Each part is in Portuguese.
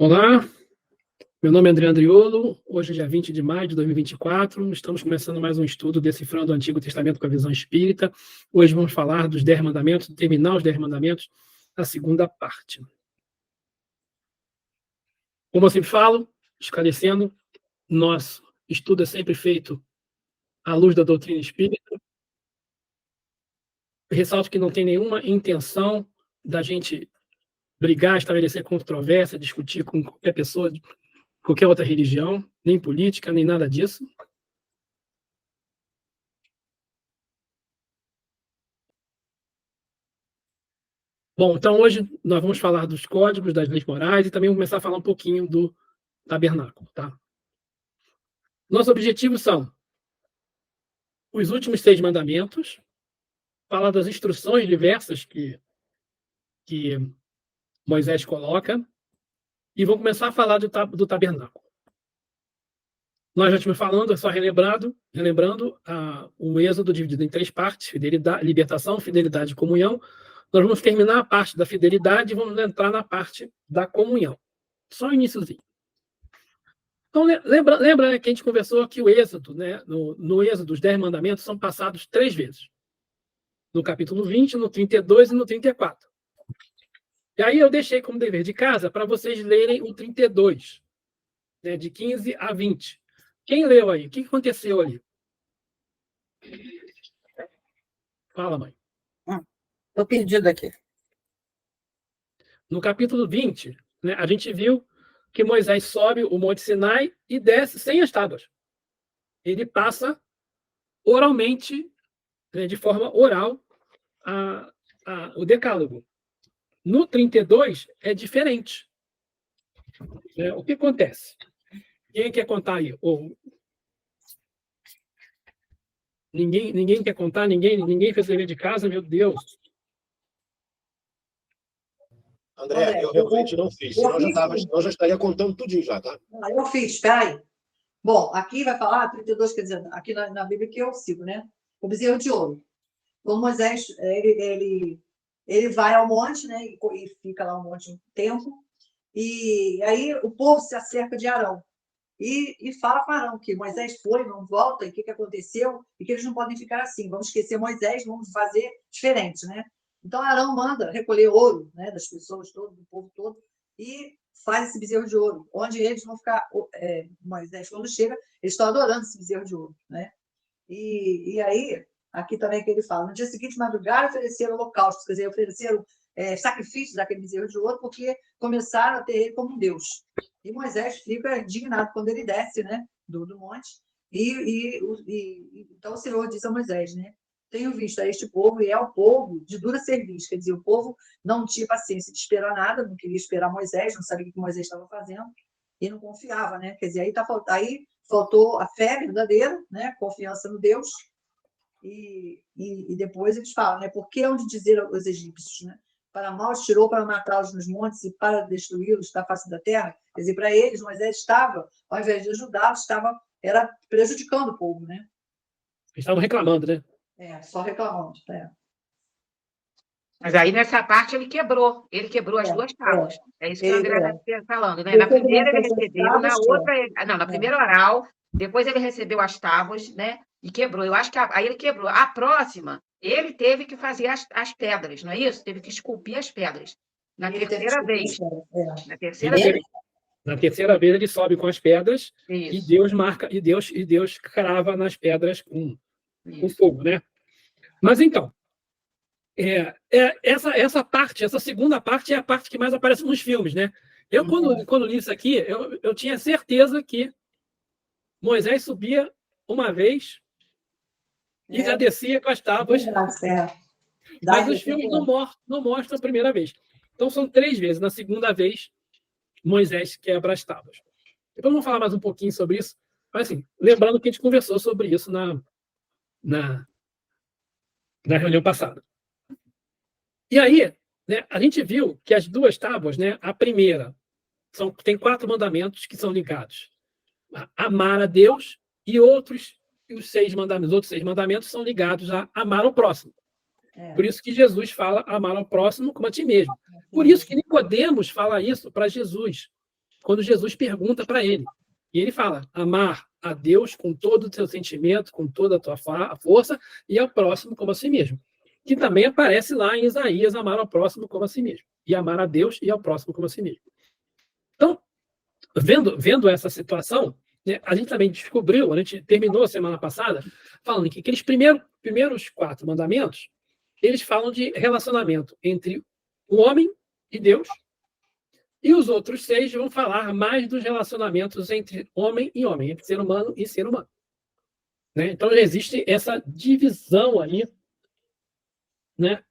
Olá, meu nome é André Andriolo. Hoje é dia 20 de maio de 2024. Estamos começando mais um estudo decifrando o Antigo Testamento com a visão espírita. Hoje vamos falar dos 10 mandamentos, terminar os 10 mandamentos, a segunda parte. Como eu sempre falo, esclarecendo, nosso estudo é sempre feito à luz da doutrina espírita. Ressalto que não tem nenhuma intenção da gente brigar, estabelecer controvérsia, discutir com qualquer pessoa de qualquer outra religião, nem política, nem nada disso. Bom, então hoje nós vamos falar dos códigos, das leis morais e também vamos começar a falar um pouquinho do tabernáculo, tá? Nossos objetivos são os últimos 6 mandamentos, falar das instruções diversas que Moisés coloca e vamos começar a falar do tabernáculo. Nós já estamos falando, é só relembrando o Êxodo dividido em 3 partes: fidelidade, libertação, fidelidade e comunhão. Nós vamos terminar a parte da fidelidade e vamos entrar na parte da comunhão. Só o iniciozinho. Então, lembra né, que a gente conversou que o Êxodo, né, no Êxodo, os 10 mandamentos são passados 3 vezes. No capítulo 20, no 32 e no 34. E aí eu deixei como dever de casa para vocês lerem o 32, né, de 15 a 20. Quem leu aí? O que aconteceu ali? Fala, mãe. Estou perdido aqui. No capítulo 20, né, a gente viu que Moisés sobe o Monte Sinai e desce sem as tábuas. Ele passa oralmente, né, de forma oral, o decálogo. No 32 é diferente. O que acontece? Quem quer contar aí? Ninguém quer contar? Ninguém fez dever de casa? Meu Deus. André, eu realmente não fiz, senão eu já estaria contando tudinho já, tá? Eu fiz, espera aí. Bom, aqui vai falar 32, quer dizer, aqui na Bíblia que eu sigo, né? O bezerro de ouro. Então, Moisés, ele vai ao monte, né? E fica lá um monte de tempo. E aí o povo se acerca de Arão. E fala com Arão que Moisés foi, não volta, e o que aconteceu, e que eles não podem ficar assim. Vamos esquecer Moisés, vamos fazer diferente, né? Então, Arão manda recolher ouro, né, das pessoas todas, do povo todo, e faz esse bezerro de ouro, onde eles vão ficar. Moisés, quando chega, eles estão adorando esse bezerro de ouro, né? E aí, aqui também que ele fala: no dia seguinte, madrugaram, ofereceram holocaustos, quer dizer, ofereceram sacrifícios daquele bezerro de ouro, porque começaram a ter ele como um Deus. E Moisés fica indignado quando ele desce, né, do monte. Então o Senhor diz a Moisés, né: tenho visto a este povo, e é o povo de dura serviço. Quer dizer, o povo não tinha paciência de esperar nada, não queria esperar Moisés, não sabia o que Moisés estava fazendo, e não confiava, né? Quer dizer, aí faltou a fé verdadeira, né? Confiança no Deus. E depois eles falam, né? Por que hão de dizer aos egípcios, né? Para mal os tirou, para matá-los nos montes e para destruí-los da face da terra? Quer dizer, para eles, Moisés estava, ao invés de ajudá-los, era prejudicando o povo, né? Eles estavam reclamando, né? Só reclamando. Mas aí, nessa parte, ele quebrou as 2 tábuas. É isso que o André está falando, né? Na primeira ele recebeu, na outra... Não, na primeira oral, depois ele recebeu as tábuas, né? E quebrou. Eu acho que aí ele quebrou. A próxima, ele teve que fazer as pedras, não é isso? Teve que esculpir as pedras. Na terceira vez. Na terceira vez ele sobe com as pedras. Isso. E Deus marca, e Deus crava nas pedras com fogo, né? Mas então, essa parte, essa segunda parte é a parte que mais aparece nos filmes, né? Eu, quando li isso aqui, eu tinha certeza que Moisés subia uma vez e já descia com as tábuas. Mas os filmes não mostram a primeira vez. Então, são 3 vezes. Na segunda vez, Moisés quebra as tábuas. Depois vamos falar mais um pouquinho sobre isso. Mas, assim, lembrando que a gente conversou sobre isso na reunião passada. E aí, né, a gente viu que as 2 tábuas, né, a primeira, tem 4 mandamentos que são ligados a amar a Deus e os 6 mandamentos. Os outros 6 mandamentos são ligados a amar ao próximo. Por isso que Jesus fala amar ao próximo como a ti mesmo. Por isso que Nicodemos fala isso para Jesus. quando Jesus pergunta para ele. E ele fala: amar a Deus com todo o teu sentimento, com toda a tua força, e ao próximo como a si mesmo. Que também aparece lá em Isaías: amar ao próximo como a si mesmo. E amar a Deus e ao próximo como a si mesmo. Então, vendo essa situação, né, a gente também descobriu, a gente terminou a semana passada, falando que aqueles primeiros 4 mandamentos, eles falam de relacionamento entre o homem e Deus, e os outros 6 vão falar mais dos relacionamentos entre homem e homem, entre ser humano e ser humano. Né? Então, existe essa divisão aí, né,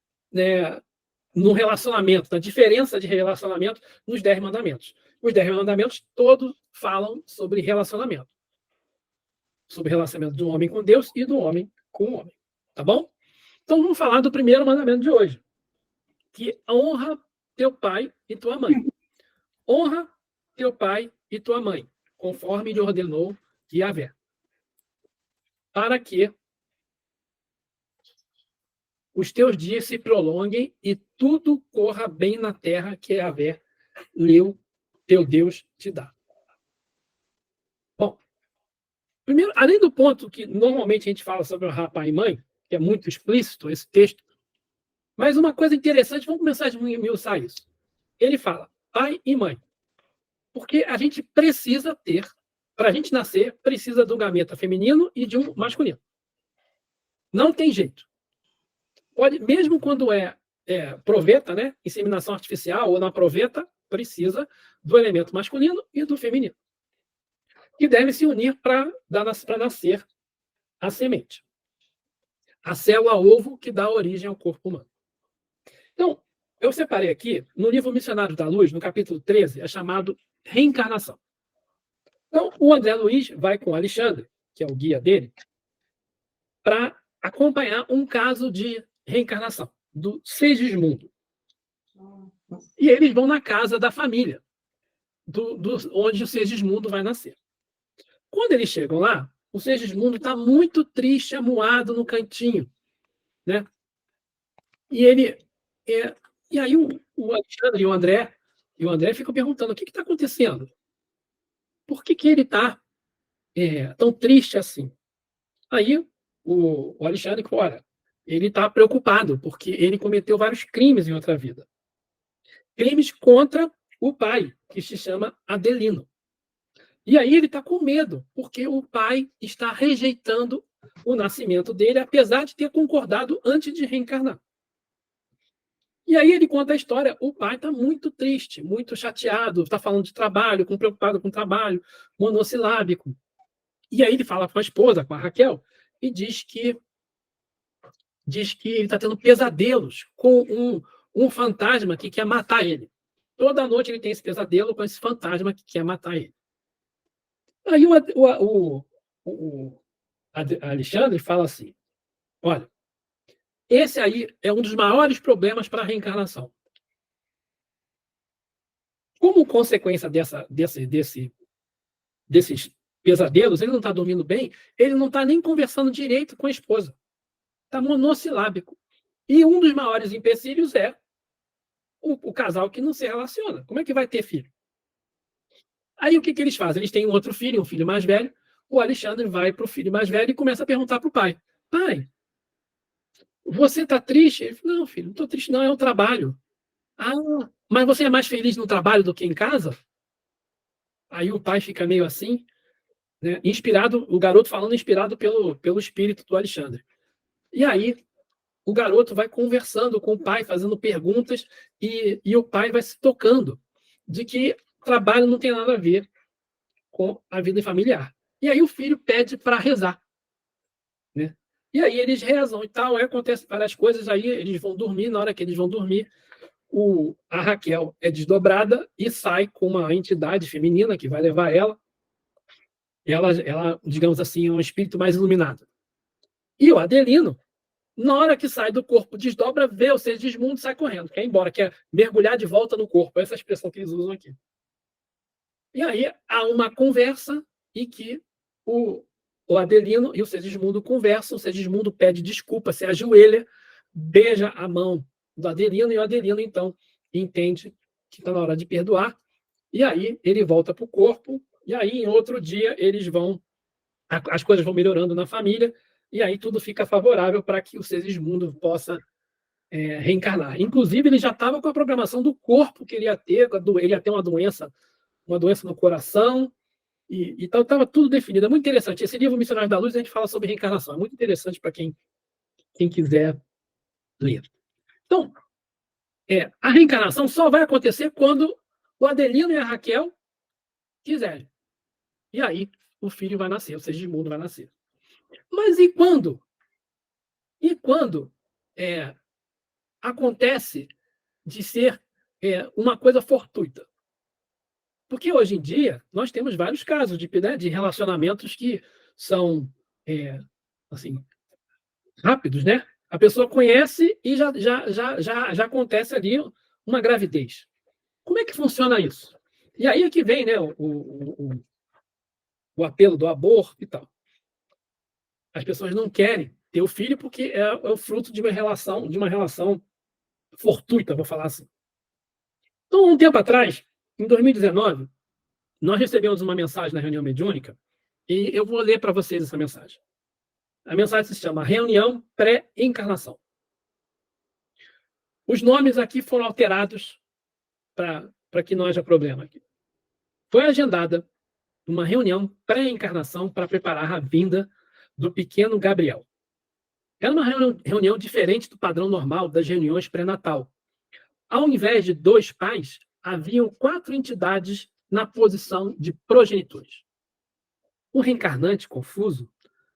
no relacionamento, na diferença de relacionamento nos 10 mandamentos. Os 10 mandamentos todos falam sobre relacionamento. Sobre o relacionamento do homem com Deus e do homem com o homem. Tá bom? Então, vamos falar do primeiro mandamento de hoje, que honra teu pai e tua mãe. Honra teu pai e tua mãe, conforme lhe ordenou Yahvé, para que os teus dias se prolonguem e tudo corra bem na terra que Yahvé, teu Deus, te dá. Bom, primeiro, além do ponto que normalmente a gente fala sobre honrar pai e mãe, que é muito explícito esse texto, mas uma coisa interessante, vamos começar a esmiuçar isso. Ele fala pai e mãe. Porque a gente precisa ter, para a gente nascer, precisa de um gameta feminino e de um masculino. Não tem jeito. Pode, mesmo quando é proveta, né, inseminação artificial ou na proveta, precisa do elemento masculino e do feminino, que devem se unir para nascer a semente. A célula ovo que dá origem ao corpo humano. Então, eu separei aqui, no livro Missionários da Luz, no capítulo 13, é chamado Reencarnação. Então, o André Luiz vai com o Alexandre, que é o guia dele, para acompanhar um caso de reencarnação do Segismundo. E eles vão na casa da família, onde o Segismundo vai nascer. Quando eles chegam lá, o Segismundo está muito triste, amuado no cantinho, né? E aí o Alexandre e o André ficam perguntando: o que está acontecendo? Por que ele está tão triste assim? Aí o Alexandre falou: olha, ele está preocupado porque ele cometeu vários crimes em outra vida. Crimes contra o pai, que se chama Adelino. E aí ele está com medo, porque o pai está rejeitando o nascimento dele, apesar de ter concordado antes de reencarnar. E aí ele conta a história. O pai está muito triste, muito chateado, está falando de trabalho, preocupado com o trabalho, monossilábico. E aí ele fala com a esposa, com a Raquel, e diz que ele está tendo pesadelos com um fantasma que quer matar ele. Toda noite ele tem esse pesadelo com esse fantasma que quer matar ele. Aí o Alexandre fala assim: olha, esse aí é um dos maiores problemas para a reencarnação. Como consequência desses pesadelos, ele não está dormindo bem, ele não está nem conversando direito com a esposa. Está monossilábico. E um dos maiores empecilhos é o casal que não se relaciona. Como é que vai ter filho? Aí o que eles fazem? Eles têm um outro filho, um filho mais velho. O Alexandre vai para o filho mais velho e começa a perguntar para o pai: pai, você está triste? Ele falou: não, filho, não estou triste, não, é o trabalho. Ah, mas você é mais feliz no trabalho do que em casa? Aí o pai fica meio assim, né, inspirado, o garoto falando inspirado pelo espírito do Alexandre. E aí o garoto vai conversando com o pai, fazendo perguntas, e o pai vai se tocando de que trabalho não tem nada a ver com a vida familiar. E aí o filho pede para rezar, né? E aí eles rezam e tal, aí acontece várias coisas, aí eles vão dormir, na hora que eles vão dormir, a Raquel é desdobrada e sai com uma entidade feminina que vai levar ela, digamos assim, é um espírito mais iluminado. E o Adelino, na hora que sai do corpo, desdobra, vê o Segismundo e sai correndo, quer ir embora, quer mergulhar de volta no corpo, essa expressão que eles usam aqui. E aí há uma conversa e que o Adelino e o Segismundo conversam, o Segismundo pede desculpa, se ajoelha, beija a mão do Adelino, e o Adelino, então, entende que está na hora de perdoar e aí ele volta para o corpo, e aí em outro dia as coisas vão melhorando na família, e aí tudo fica favorável para que o Segismundo possa reencarnar. Inclusive, ele já estava com a programação do corpo que ele ia ter uma doença no coração, e então estava tudo definido. É muito interessante. Esse livro, Missionários da Luz, a gente fala sobre reencarnação. É muito interessante para quem quiser ler. Então, a reencarnação só vai acontecer quando o Adelino e a Raquel quiserem. E aí o filho vai nascer, o Segismundo vai nascer. Mas e quando? E quando acontece de ser uma coisa fortuita? Porque hoje em dia nós temos vários casos de relacionamentos que são assim, rápidos, né? A pessoa conhece e já acontece ali uma gravidez. Como é que funciona isso? E aí é que vem, né, o apelo do aborto e tal. As pessoas não querem ter o filho porque é o fruto de uma relação fortuita, vou falar assim. Então, um tempo atrás, em 2019, nós recebemos uma mensagem na reunião mediúnica e eu vou ler para vocês essa mensagem. A mensagem se chama Reunião Pré-Encarnação. Os nomes aqui foram alterados para que não haja problema aqui. Foi agendada uma reunião pré-encarnação para preparar a vinda do pequeno Gabriel. Era uma reunião diferente do padrão normal das reuniões pré-natal. Ao invés de 2 pais, haviam 4 entidades na posição de progenitores. O reencarnante, confuso,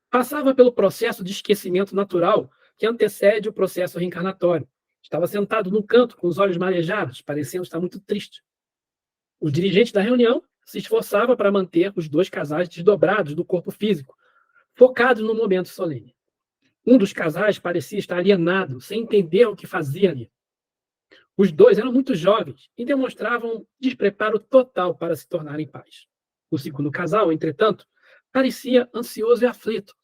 passava pelo processo de esquecimento natural que antecede o processo reencarnatório. Estava sentado no canto, com os olhos marejados, parecendo estar muito triste. O dirigente da reunião se esforçava para manter os 2 casais desdobrados do corpo físico, focados no momento solene. Um dos casais parecia estar alienado, sem entender o que fazia ali. Os 2 eram muito jovens e demonstravam despreparo total para se tornarem pais. O segundo casal, entretanto, parecia ansioso e aflito,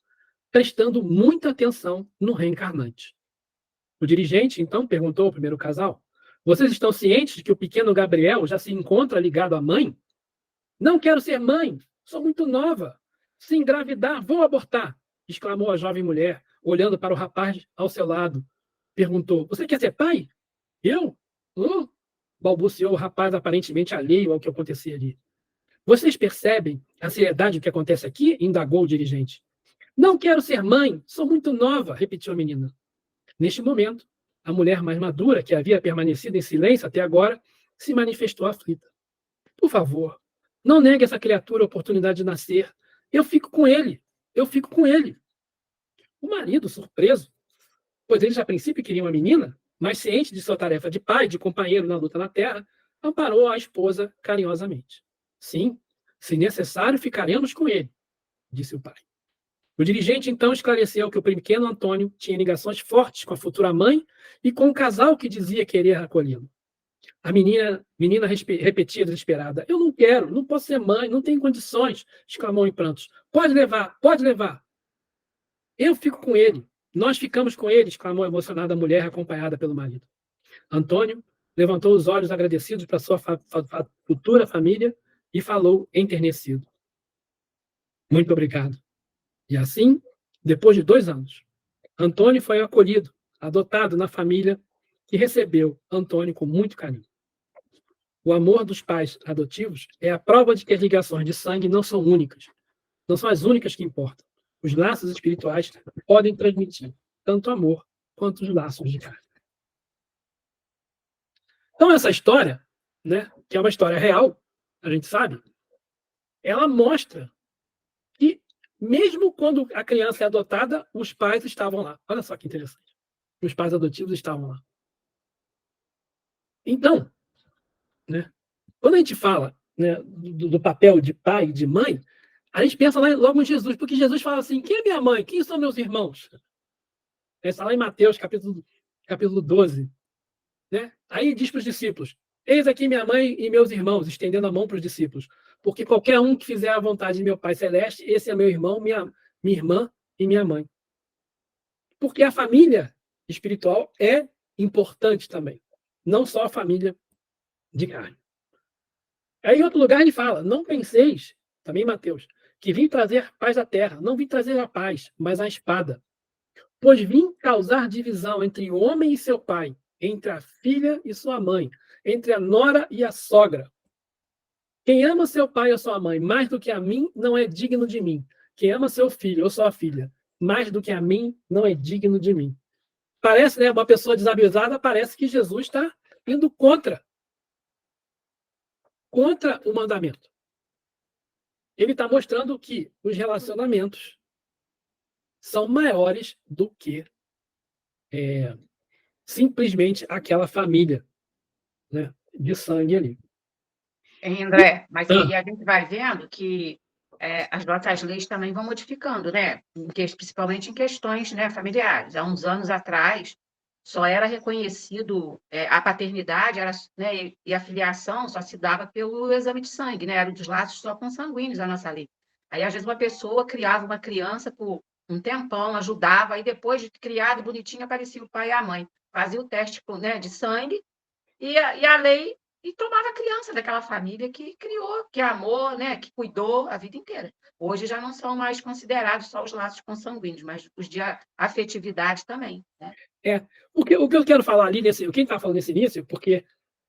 prestando muita atenção no reencarnante. O dirigente, então, perguntou ao primeiro casal: vocês estão cientes de que o pequeno Gabriel já se encontra ligado à mãe? Não quero ser mãe, sou muito nova. Se engravidar, vou abortar, exclamou a jovem mulher, olhando para o rapaz ao seu lado. Perguntou: você quer ser pai? Eu? Balbuciou o rapaz, aparentemente alheio ao que acontecia ali. Vocês percebem a seriedade do que acontece aqui? Indagou o dirigente. Não quero ser mãe, sou muito nova, repetiu a menina. Neste momento, a mulher mais madura, que havia permanecido em silêncio até agora, se manifestou aflita. Por favor, não negue essa criatura a oportunidade de nascer. Eu fico com ele. O marido, surpreso, pois eles a princípio queriam uma menina, mas ciente de sua tarefa de pai, de companheiro na luta na terra, amparou a esposa carinhosamente. Sim, se necessário, ficaremos com ele, disse o pai. O dirigente então esclareceu que o pequeno Antônio tinha ligações fortes com a futura mãe e com o casal que dizia querer acolhê-lo. A menina repetia desesperada: eu não quero, não posso ser mãe, não tenho condições, exclamou em prantos. Pode levar, pode levar. Eu fico com ele. Nós ficamos com ele, exclamou a emocionada mulher, acompanhada pelo marido. Antônio levantou os olhos agradecidos para sua futura família e falou enternecido: muito obrigado. E assim, depois de 2 anos, Antônio foi acolhido, adotado na família que recebeu Antônio com muito carinho. O amor dos pais adotivos é a prova de que as ligações de sangue não são únicas, não são as únicas que importam. Os laços espirituais podem transmitir tanto amor quanto os laços de carne. Então, essa história, né, que é uma história real, a gente sabe, ela mostra que, mesmo quando a criança é adotada, os pais estavam lá. Olha só que interessante. Os pais adotivos estavam lá. Então, né, quando a gente fala, né, do papel de pai e de mãe, a gente pensa logo em Jesus, porque Jesus fala assim: quem é minha mãe? Quem são meus irmãos? Está lá em Mateus, capítulo 12. Né? Aí diz para os discípulos: eis aqui minha mãe e meus irmãos, estendendo a mão para os discípulos. Porque qualquer um que fizer a vontade de meu Pai Celeste, esse é meu irmão, minha irmã e minha mãe. Porque a família espiritual é importante também. Não só a família de carne. Aí em outro lugar ele fala, não penseis, também Mateus, que vim trazer paz à terra. Não vim trazer a paz, mas a espada. Pois vim causar divisão entre o homem e seu pai, entre a filha e sua mãe, entre a nora e a sogra. Quem ama seu pai ou sua mãe mais do que a mim, não é digno de mim. Quem ama seu filho ou sua filha mais do que a mim, não é digno de mim. Parece, né, uma pessoa desavisada, parece que Jesus está indo contra o mandamento. Ele está mostrando que os relacionamentos são maiores do que simplesmente aquela família, né, de sangue ali. André, mas aí a gente vai vendo que as nossas leis também vão modificando, né? Principalmente em questões, né, familiares. Há uns anos atrás, só era reconhecido a paternidade né, e a filiação só se dava pelo exame de sangue, né? Eram dos laços só consanguíneos a nossa lei. Aí, às vezes, uma pessoa criava uma criança por um tempão, ajudava, aí depois de criado, bonitinho, aparecia o pai e a mãe. Fazia o teste, né, de sangue e a lei e tomava a criança daquela família que criou, que amou, né, que cuidou a vida inteira. Hoje já não são mais considerados só os laços consanguíneos, mas os de afetividade também, né? O que eu quero falar ali, quem está falando nesse início, porque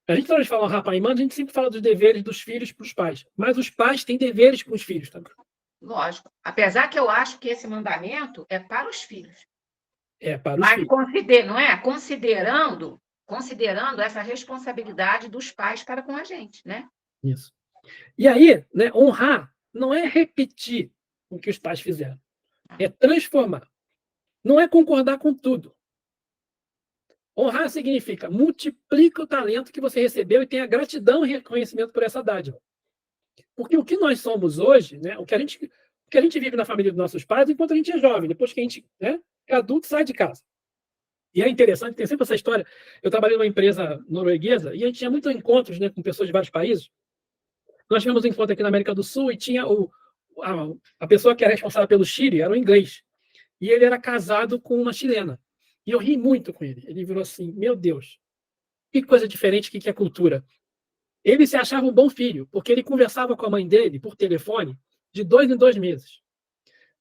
a gente, quando a gente fala rapaz e mãe, a gente sempre fala dos deveres dos filhos para os pais, mas os pais têm deveres com os filhos também. Lógico. Apesar que eu acho que esse mandamento é para os filhos. Para os filhos. Não é? Considerando essa responsabilidade dos pais para com a gente, né? Isso. E aí, né, honrar não é repetir o que os pais fizeram, é transformar. Não é concordar com tudo. Honrar significa multiplica o talento que você recebeu e tenha gratidão e reconhecimento por essa dádiva. Porque o que nós somos hoje, né, o que a gente vive na família dos nossos pais enquanto a gente é jovem, depois que a gente é adulto, sai de casa. E é interessante, tem sempre essa história. Eu trabalhei numa empresa norueguesa e a gente tinha muitos encontros, né, com pessoas de vários países. Nós tivemos um encontro aqui na América do Sul e tinha a pessoa que era responsável pelo Chile, era um inglês. E ele era casado com uma chilena. E eu ri muito com ele. Ele virou assim, meu Deus, que coisa diferente que é cultura. Ele se achava um bom filho, porque ele conversava com a mãe dele por telefone de 2 em 2 meses.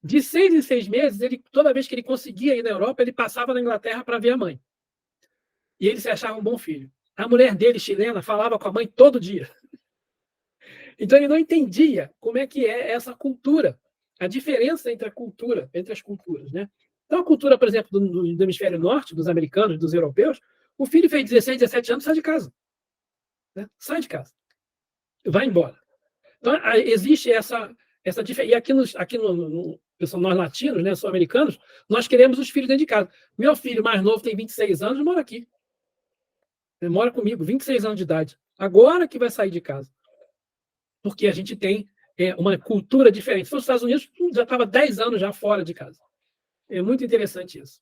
De 6 em 6 meses, toda vez que ele conseguia ir na Europa, ele passava na Inglaterra para ver a mãe. E ele se achava um bom filho. A mulher dele, chilena, falava com a mãe todo dia. Então ele não entendia como é que é essa cultura, a diferença entre as culturas, né? Então a cultura, por exemplo, do hemisfério norte, dos americanos, dos europeus, o filho fez 16, 17 anos, sai de casa. Né? Sai de casa. Vai embora. Então existe essa diferença. E aqui nós latinos, né, sul-americanos, nós queremos os filhos dentro de casa. Meu filho mais novo tem 26 anos e mora aqui. Ele mora comigo, 26 anos de idade. Agora que vai sair de casa. Porque a gente tem uma cultura diferente. Se fosse os Estados Unidos, já estava 10 anos já fora de casa. É muito interessante isso.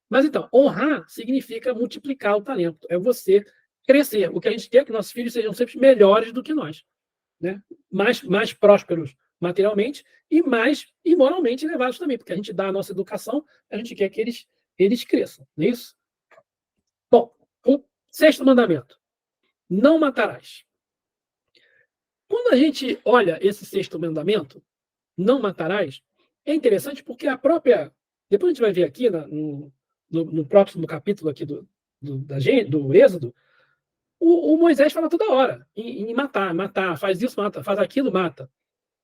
Mas, então, honrar significa multiplicar o talento. É você crescer. O que a gente quer é que nossos filhos sejam sempre melhores do que nós. Né? Mais prósperos materialmente e moralmente elevados também. Porque a gente dá a nossa educação, a gente quer que eles cresçam. Não é isso? Bom, o 6º mandamento. Não matarás. Quando a gente olha esse 6º mandamento, não matarás, é interessante porque a própria... Depois a gente vai ver aqui no próximo capítulo aqui do Êxodo, o Moisés fala toda hora em matar, faz isso, mata, faz aquilo, mata.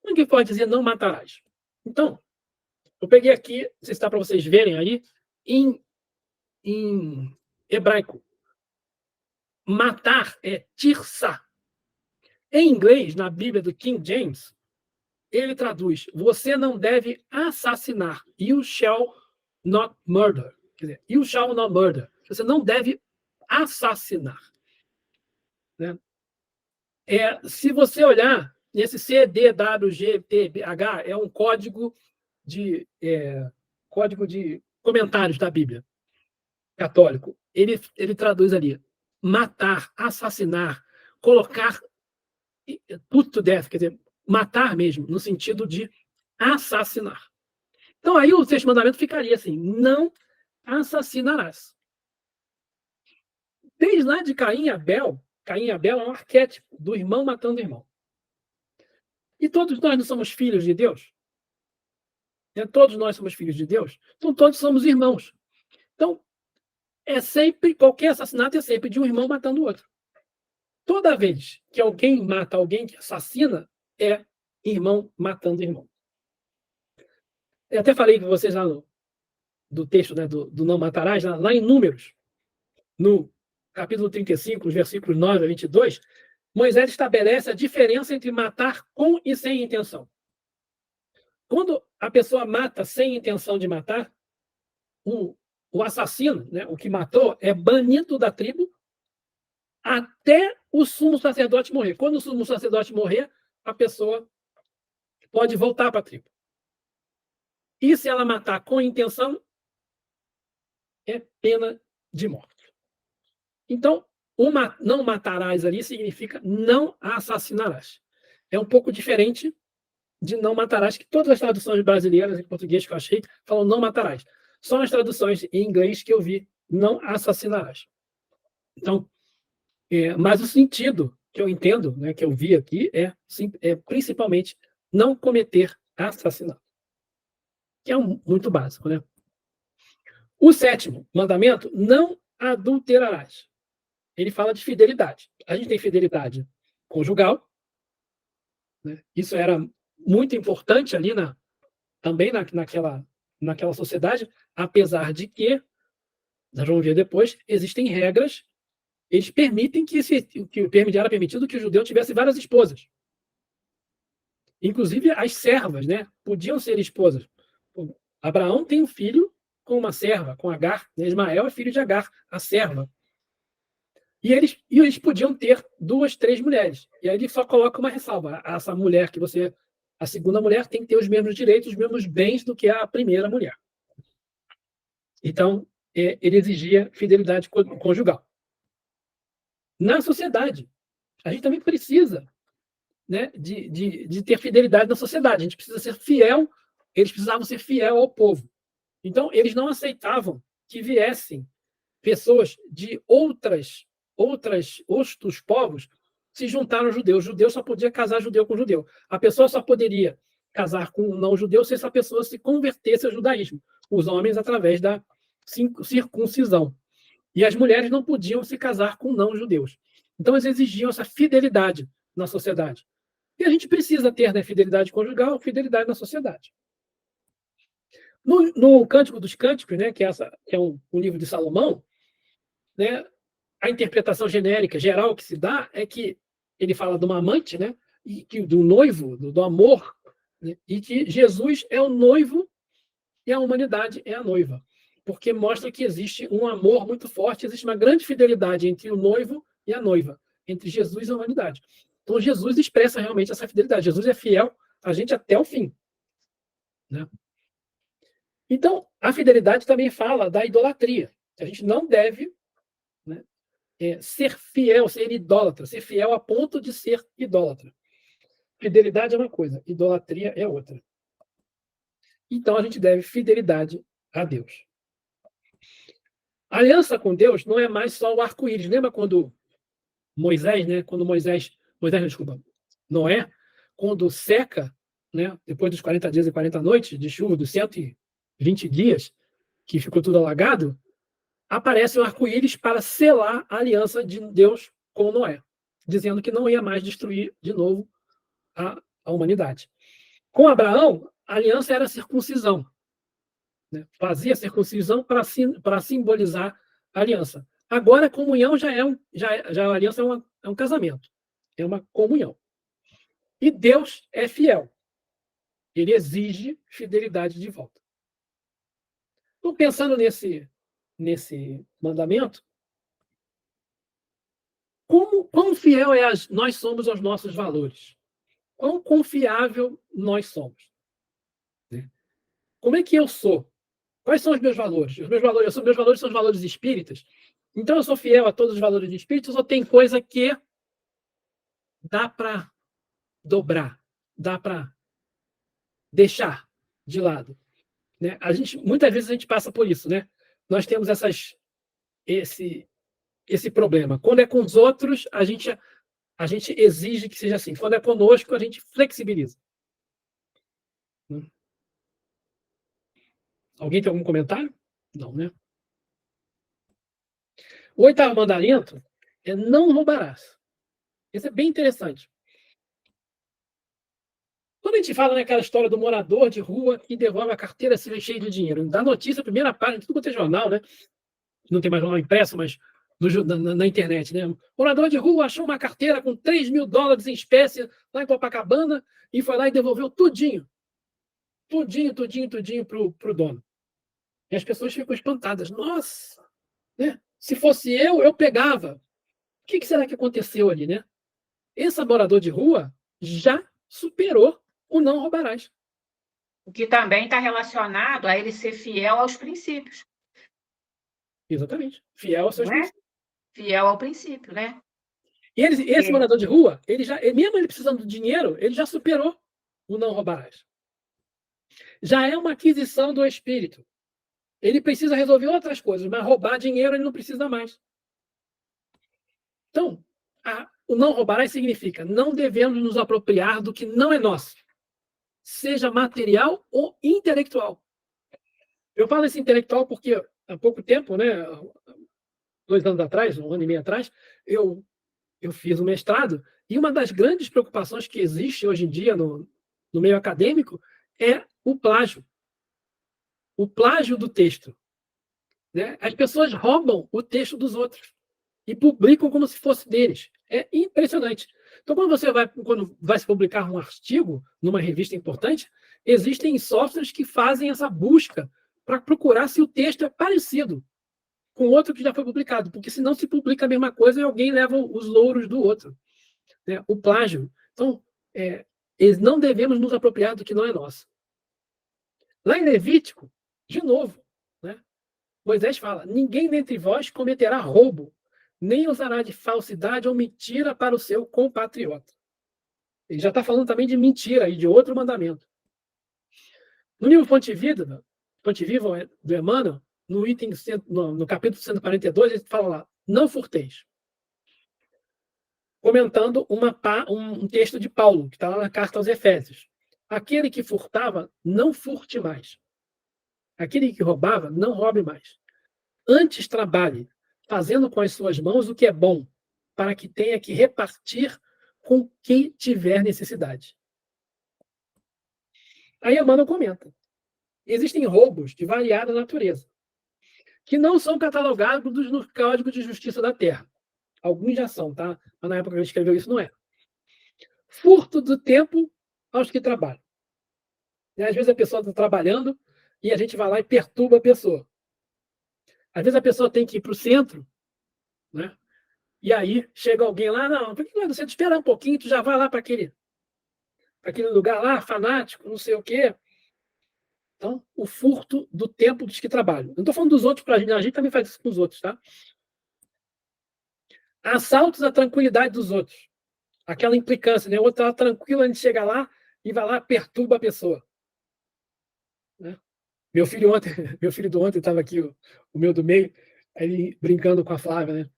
Como que pode dizer não matarás? Então, eu peguei aqui, não sei se está para vocês verem aí, em hebraico. Matar é tirsa. Em inglês, na Bíblia do King James, ele traduz: você não deve assassinar. You shall not murder. Quer dizer, you shall not murder. Você não deve assassinar. Né? Se você olhar, esse CDWGTBH é um código de comentários da Bíblia católico. Ele traduz ali: matar, assassinar, colocar put to death, quer dizer, matar mesmo, no sentido de assassinar. Então, aí o 6º mandamento ficaria assim: não assassinarás. Desde lá de Caim e Abel é um arquétipo do irmão matando o irmão. E todos nós não somos filhos de Deus? Todos nós somos filhos de Deus? Então, todos somos irmãos. Então, qualquer assassinato é sempre de um irmão matando o outro. Toda vez que alguém mata alguém, que assassina, é irmão matando irmão. Eu até falei com vocês lá do texto, né, do não matarás, lá em Números, no capítulo 35, os versículos 9 a 22, Moisés estabelece a diferença entre matar com e sem intenção. Quando a pessoa mata sem intenção de matar, o assassino, né, o que matou, é banido da tribo até o sumo sacerdote morrer. Quando o sumo sacerdote morrer, a pessoa pode voltar para a tribo. E se ela matar com intenção, é pena de morte. Então, não matarás ali significa não assassinarás. É um pouco diferente de não matarás, que todas as traduções brasileiras em português que eu achei falam não matarás. Só nas traduções em inglês que eu vi, não assassinarás. Então, mas o sentido que eu entendo, né, que eu vi aqui, é principalmente não cometer assassinato, que é muito básico, né? O 7º mandamento, não adulterarás. Ele fala de fidelidade. A gente tem fidelidade conjugal, né? Isso era muito importante ali também naquela sociedade, apesar de que, nós vamos ver depois, existem regras, eles permitem era permitido que o judeu tivesse várias esposas. Inclusive as servas, né, podiam ser esposas. Abraão tem um filho com uma serva, com Agar. Ismael é filho de Agar, a serva. E eles podiam ter 2, 3 mulheres. E aí ele só coloca uma ressalva. Essa mulher a segunda mulher tem que ter os mesmos direitos, os mesmos bens do que a primeira mulher. Então, ele exigia fidelidade conjugal. Na sociedade, a gente também precisa, né, de ter fidelidade na sociedade. A gente precisa ser fiel, eles precisavam ser fiel ao povo. Então, eles não aceitavam que viessem pessoas de outros povos se juntaram aos judeus. O judeu só podia casar judeu com judeu. A pessoa só poderia casar com um não-judeu se essa pessoa se convertesse ao judaísmo. Os homens, através da circuncisão. E as mulheres não podiam se casar com não-judeus. Então, eles exigiam essa fidelidade na sociedade. E a gente precisa ter, né, fidelidade conjugal, fidelidade na sociedade. No Cântico dos Cânticos, né, que é um livro de Salomão, né, a interpretação genérica, geral que se dá é que ele fala de uma amante, né, e do noivo, do amor, né, e que Jesus é o noivo e a humanidade é a noiva. Porque mostra que existe um amor muito forte, existe uma grande fidelidade entre o noivo e a noiva, entre Jesus e a humanidade. Então, Jesus expressa realmente essa fidelidade. Jesus é fiel a gente até o fim, né? Então, a fidelidade também fala da idolatria. A gente não deve, né, ser fiel, ser idólatra, ser fiel a ponto de ser idólatra. Fidelidade é uma coisa, idolatria é outra. Então, a gente deve fidelidade a Deus. A aliança com Deus não é mais só o arco-íris. Lembra quando Moisés, né, Noé, quando seca, né, depois dos 40 dias e 40 noites de chuva, dos 120 dias, que ficou tudo alagado, aparece um arco-íris para selar a aliança de Deus com Noé, dizendo que não ia mais destruir de novo a humanidade. Com Abraão, a aliança era a circuncisão, né? Fazia a circuncisão para simbolizar a aliança. Agora, a comunhão já a aliança é um casamento, é uma comunhão. E Deus é fiel. Ele exige fidelidade de volta. Então, pensando nesse mandamento, quão fiel nós somos aos nossos valores? Quão confiável nós somos? Como é que eu sou? Quais são os meus valores? Os meus valores são os valores espíritas. Então, eu sou fiel a todos os valores espíritas ou tem coisa que dá para dobrar, dá para deixar de lado, né? Muitas vezes a gente passa por isso, né? Nós temos esse problema. Quando é com os outros, a gente a gente exige que seja assim. Quando é conosco, a gente flexibiliza. Alguém tem algum comentário? Não, né? O 8º mandamento é não roubarás. Isso é bem interessante. Quando a gente fala naquela história do morador de rua que devolve a carteira cheia de dinheiro, dá notícia, primeira página, tudo quanto é jornal, né? Não tem mais jornal impresso, mas na internet, né? O morador de rua achou uma carteira com $3.000 em espécie lá em Copacabana e foi lá e devolveu tudinho. Tudinho pro dono. E as pessoas ficam espantadas. Nossa! Né? Se fosse eu pegava. O que será que aconteceu ali, né? Esse morador de rua já superou o não roubarás. O que também está relacionado a ele ser fiel aos princípios. Exatamente. Fiel aos seus princípios. Fiel ao princípio, né? E esse morador de rua, mesmo ele precisando do dinheiro, ele já superou o não roubarás. Já é uma aquisição do espírito. Ele precisa resolver outras coisas, mas roubar dinheiro ele não precisa mais. Então, o não roubarás significa não devemos nos apropriar do que não é nosso, seja material ou intelectual. Eu falo esse intelectual porque há pouco tempo, né, 2 anos atrás, 1 ano e meio atrás, eu fiz um mestrado e uma das grandes preocupações que existe hoje em dia no meio acadêmico é o plágio. O plágio do texto. Né? As pessoas roubam o texto dos outros e publicam como se fosse deles. É impressionante. Então, quando vai se publicar um artigo numa revista importante, existem softwares que fazem essa busca para procurar se o texto é parecido com outro que já foi publicado, porque senão se publica a mesma coisa e alguém leva os louros do outro. Né? O plágio. Então, não devemos nos apropriar do que não é nosso. Lá em Levítico, de novo, né? Moisés fala: ninguém dentre vós cometerá roubo, nem usará de falsidade ou mentira para o seu compatriota. Ele já está falando também de mentira e de outro mandamento. No livro Fonte Viva do Emmanuel, no capítulo 142, ele fala lá: não furteis. Comentando um texto de Paulo, que está lá na carta aos Efésios. Aquele que furtava, não furte mais. Aquele que roubava, não roube mais. Antes trabalhe, fazendo com as suas mãos o que é bom, para que tenha que repartir com quem tiver necessidade. Aí Emmanuel comenta: existem roubos de variada natureza, que não são catalogados no Código de Justiça da Terra. Alguns já são, tá? Mas na época que ele escreveu isso, não é. Furto do tempo aos que trabalham. E, às vezes a pessoa está trabalhando e a gente vai lá e perturba a pessoa. Às vezes a pessoa tem que ir para o centro, né? E aí chega alguém lá: não, por que não é do centro? Espera um pouquinho, tu já vai lá para aquele lugar lá, fanático, não sei o quê. Então, o furto do tempo dos que trabalham. Não estou falando dos outros para a gente também faz isso com os outros, tá? Assaltos à tranquilidade dos outros. Aquela implicância, né? O outro está tranquilo, a gente chega lá e vai lá e perturba a pessoa. Né? Meu filho do ontem estava aqui, o meu do meio, ele brincando com a Flávia, né?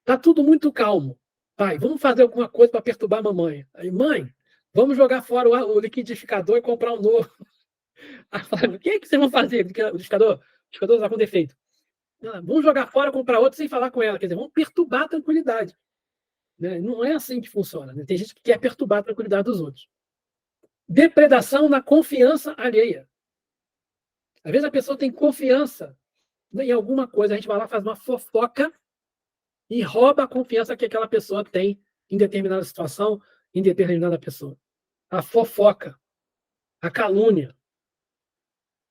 Tá tudo muito calmo. Pai, vamos fazer alguma coisa para perturbar a mamãe. Aí, mãe, vamos jogar fora o liquidificador e comprar um novo. Aí, Flávia, o que vocês vão fazer? O liquidificador está com defeito. Vamos jogar fora, comprar outro sem falar com ela. Quer dizer, vamos perturbar a tranquilidade. Né? Não é assim que funciona. Né? Tem gente que quer perturbar a tranquilidade dos outros. Depredação na confiança alheia. Às vezes a pessoa tem confiança em alguma coisa, a gente vai lá, faz uma fofoca e rouba a confiança que aquela pessoa tem em determinada situação, em determinada pessoa. A fofoca, a calúnia.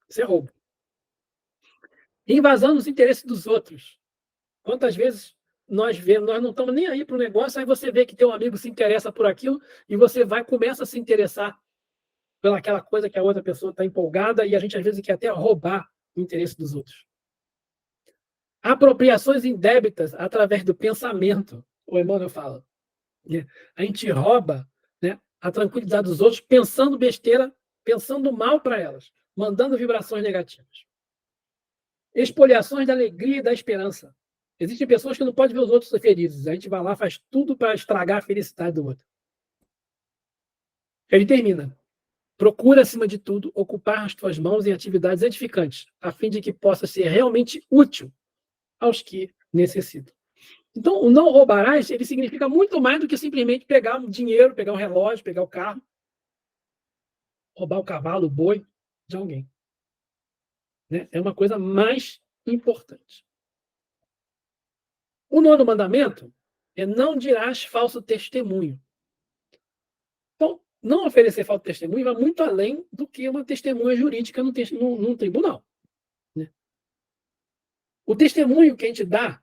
Isso é roubo. Invasão dos interesses dos outros. Quantas vezes nós não estamos nem aí para o negócio, aí você vê que teu amigo se interessa por aquilo e você começa a se interessar pelaquela coisa que a outra pessoa está empolgada e a gente às vezes quer até roubar o interesse dos outros. Apropriações indébitas através do pensamento, o Emmanuel fala. A gente rouba, né, a tranquilidade dos outros pensando besteira, pensando mal para elas, mandando vibrações negativas. Expoliações da alegria e da esperança. Existem pessoas que não podem ver os outros felizes. A gente vai lá, faz tudo para estragar a felicidade do outro. Ele termina. Procura, acima de tudo, ocupar as tuas mãos em atividades edificantes, a fim de que possa ser realmente útil aos que necessitam. Então, o não roubarás, ele significa muito mais do que simplesmente pegar um dinheiro, pegar um relógio, pegar o carro, roubar o cavalo, o boi de alguém. Né? É uma coisa mais importante. O 9º mandamento é não dirás falso testemunho. Então, não oferecer falso testemunho vai muito além do que uma testemunha jurídica num tribunal. Né? O testemunho que a gente dá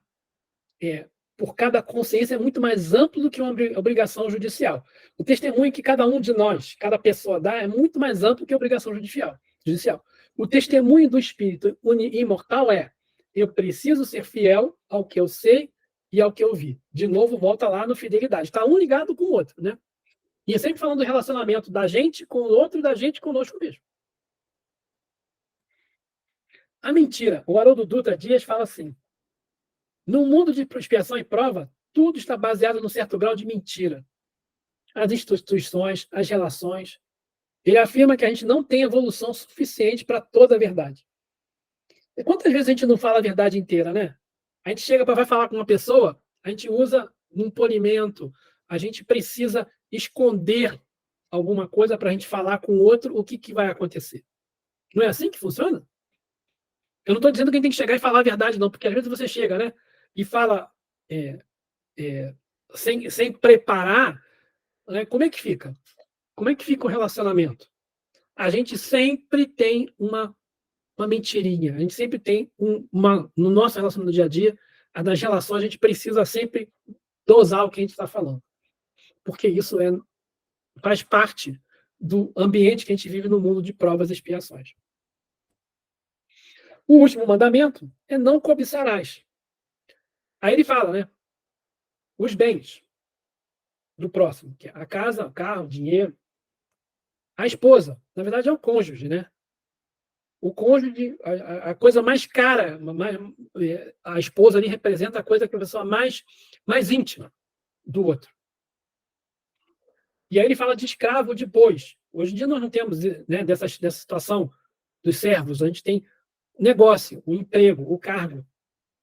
por cada consciência é muito mais amplo do que uma obrigação judicial. O testemunho que cada um de nós, cada pessoa dá, é muito mais amplo que a obrigação judicial. O testemunho do Espírito imortal é: eu preciso ser fiel ao que eu sei e ao que eu vi. De novo, volta lá no fidelidade. Está um ligado com o outro, né? E é sempre falando do relacionamento da gente com o outro e da gente conosco mesmo. A mentira. O Haroldo Dutra Dias fala assim: no mundo de expiação e prova, tudo está baseado num certo grau de mentira. As instituições, as relações. Ele afirma que a gente não tem evolução suficiente para toda a verdade. E quantas vezes a gente não fala a verdade inteira, né? A gente chega vai falar com uma pessoa, a gente usa um polimento, a gente precisa esconder alguma coisa para a gente falar com o outro o que vai acontecer. Não é assim que funciona? Eu não estou dizendo que a gente tem que chegar e falar a verdade, não, porque às vezes você chega, né, e fala sem preparar, né, como é que fica? Como é que fica o relacionamento? A gente sempre tem uma mentirinha, a gente sempre tem no nosso relacionamento do dia a dia, nas relações, a gente precisa sempre dosar o que a gente está falando. Porque isso faz parte do ambiente que a gente vive no mundo de provas e expiações. O último mandamento é não cobiçarás. Aí ele fala, né? Os bens do próximo, que é a casa, o carro, o dinheiro. A esposa, na verdade, é o cônjuge, né? O cônjuge, a coisa mais cara, a esposa ali representa a coisa que a pessoa mais íntima do outro. E aí ele fala de escravo de bois. Hoje em dia nós não temos, né, dessa situação dos servos, a gente tem negócio, o emprego, o cargo.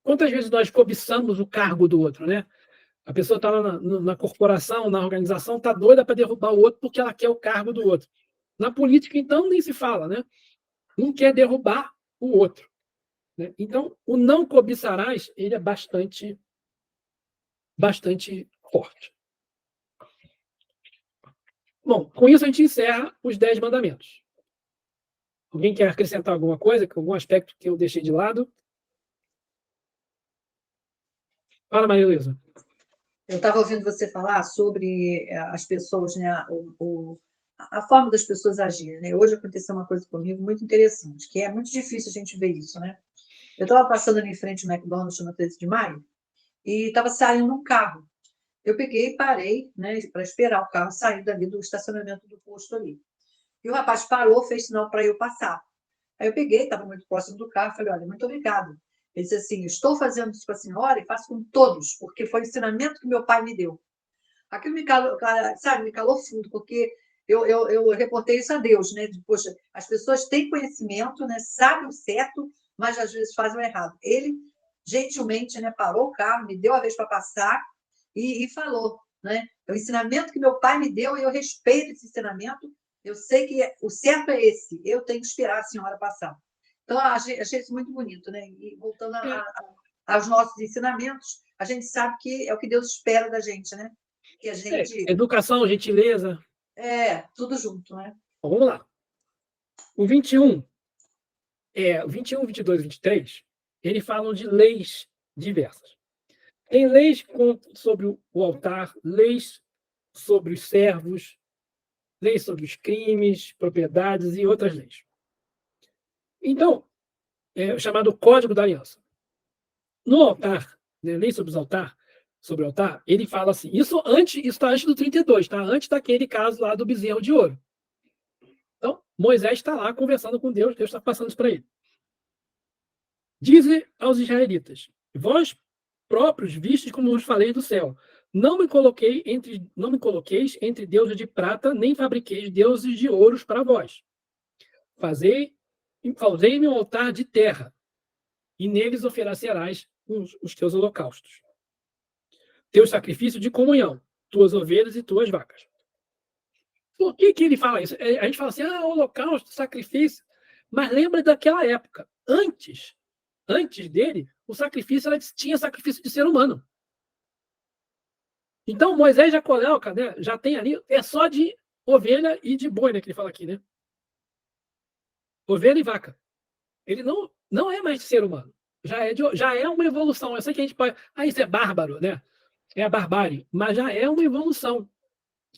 Quantas vezes nós cobiçamos o cargo do outro, né? A pessoa está lá na corporação, na organização, está doida para derrubar o outro porque ela quer o cargo do outro. Na política, então, nem se fala, né? Um quer derrubar o outro. Né? Então, o não cobiçarás, ele é bastante forte. Bom, com isso a gente encerra os 10 mandamentos. Alguém quer acrescentar alguma coisa, algum aspecto que eu deixei de lado? Fala, Maria Luísa. Eu estava ouvindo você falar sobre as pessoas, né, a forma das pessoas agirem. Né? Hoje aconteceu uma coisa comigo muito interessante, que é muito difícil a gente ver isso. Né? Eu estava passando ali em frente ao McDonald's no 13 de maio e estava saindo um carro. Eu peguei e parei, né, para esperar o carro sair dali do estacionamento do posto ali. E o rapaz parou, fez sinal para eu passar. Aí eu peguei, estava muito próximo do carro, falei: olha, muito obrigado. Ele disse assim: estou fazendo isso com a senhora e faço com todos, porque foi o ensinamento que meu pai me deu. Aquilo me calou, sabe, me calou fundo, porque eu reportei isso a Deus, né? De, poxa, as pessoas têm conhecimento, né? Sabem o certo, mas às vezes fazem o errado. Ele, gentilmente, né, parou o carro, me deu a vez para passar e falou, né? O ensinamento que meu pai me deu, e eu respeito esse ensinamento. Eu sei que o certo é esse, eu tenho que esperar a senhora passar. Então, achei isso muito bonito, né? E voltando aos nossos ensinamentos, a gente sabe que é o que Deus espera da gente, né? Que a gente... Educação, gentileza. Tudo junto, né? Bom, vamos lá. O 21, 22 e 23, eles falam de leis diversas. Tem leis sobre o altar, leis sobre os servos, leis sobre os crimes, propriedades e outras leis. Então, é o chamado Código da Aliança. No altar, né, lei sobre o altar, ele fala assim, isso está antes do 32, tá? Antes daquele caso lá do bezerro de ouro. Então, Moisés está lá conversando com Deus, Deus está passando isso para ele. Dize aos israelitas: vós próprios vistes, como vos falei, do céu. Não me coloqueis entre deuses de prata, nem fabriqueis deuses de ouros para vós. Fazei-me um altar de terra, e neles oferecerás os teus holocaustos. Teus sacrifícios de comunhão, tuas ovelhas e tuas vacas. Por que ele fala isso? A gente fala assim, holocausto, sacrifício. Mas lembra daquela época. Antes dele, o sacrifício tinha sacrifício de ser humano. Então, Moisés já coloca, né, já tem ali, é só de ovelha e de boi, né, que ele fala aqui, né? Ovelha e vaca. Ele não é mais de ser humano. Já é uma evolução. Eu sei que a gente pode... isso é bárbaro, né? É a barbárie. Mas já é uma evolução.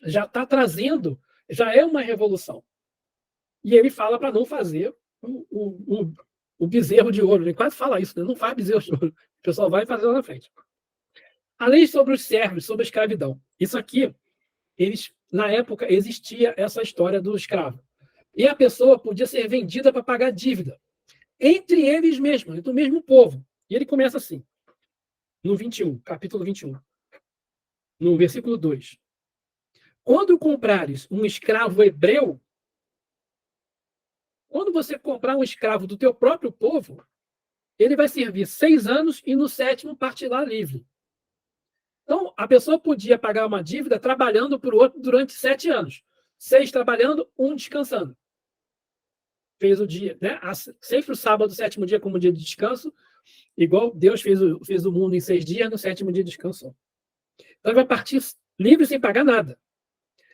Já está trazendo... Já é uma revolução. E ele fala para não fazer o bezerro de ouro. Ele quase fala isso, né? Não faz bezerro de ouro. O pessoal vai fazer lá na frente. A lei sobre os servos, sobre a escravidão. Isso aqui, na época, existia essa história do escravo. E a pessoa podia ser vendida para pagar dívida. Entre eles mesmos, do mesmo povo. E ele começa assim, no 21, capítulo 21, no versículo 2. Quando comprares um escravo hebreu, quando você comprar um escravo do teu próprio povo, ele vai servir 6 anos e no 7º partirá livre. Então, a pessoa podia pagar uma dívida trabalhando para o outro durante 7 anos. 6 trabalhando, 1 descansando. Fez o dia, né? Sempre o sábado, o 7º dia como dia de descanso, igual Deus fez o mundo em 6 dias, no 7º dia descansou. Então, ele vai partir livre sem pagar nada.